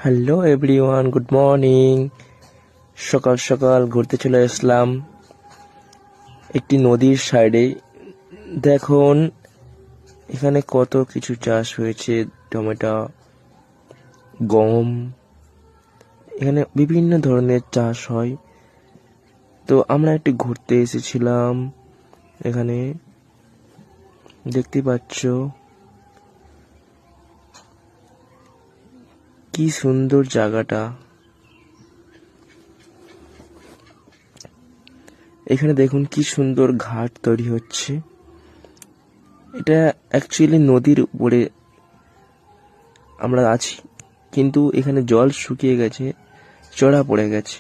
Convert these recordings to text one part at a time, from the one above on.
Hello everyone, good morning. সকাল সকাল ঘুরতে চলে আসলাম একটি নদীর সাইডে। দেখুন এখানে কত কিছু চাষ হয়েছে, টমেটো, গম, এখানে বিভিন্ন ধরনের চাষ হয়। তো আমরা একটু ঘুরতে এসেছিলাম এখানে, দেখতে পাচ্ছ কি সুন্দর জায়গাটা। এখানে দেখুন কি সুন্দর ঘাট তৈরি হচ্ছে। এটা অ্যাকচুয়ালি নদীর উপরে আমরা আছি, কিন্তু এখানে জল শুকিয়ে গেছে, চড়া পড়ে গেছে।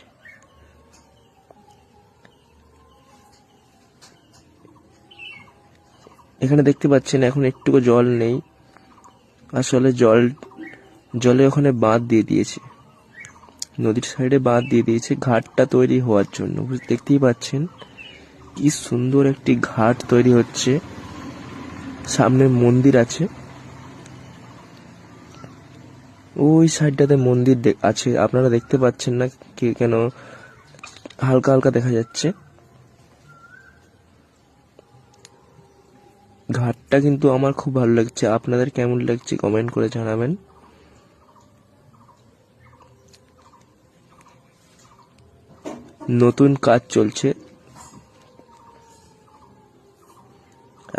এখানে দেখতে পাচ্ছেন এখন একটুকু জল নেই। আসলে জলে ওখানে বাঁধ দিয়ে দিয়েছে, নদীর সাইডে বাঁধ দিয়ে দিয়েছে ঘাটটা তৈরি হওয়ার জন্য। দেখতেই পাচ্ছেন কি সুন্দর একটি ঘাট তৈরি হচ্ছে। সামনে মন্দির আছে, ওই সাইডটাতে মন্দির আছে, আপনারা দেখতে পাচ্ছেন না কেন, হালকা হালকা দেখা যাচ্ছে। ঘাটটা কিন্তু আমার খুব ভালো লাগছে, আপনাদের কেমন লাগছে কমেন্ট করে জানাবেন। নতুন কাজ চলছে,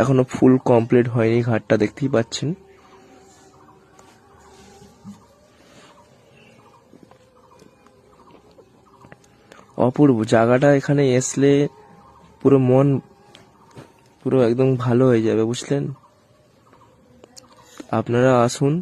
এখনো ফুল কমপ্লিট হয়নি ঘাটটা, দেখতেই পাচ্ছেন। অপূর্ব জায়গাটা, এখানে আসলে পুরো মন পুরো একদম ভালো হয়ে যাবে, বুঝলেন। আপনারা আসুন।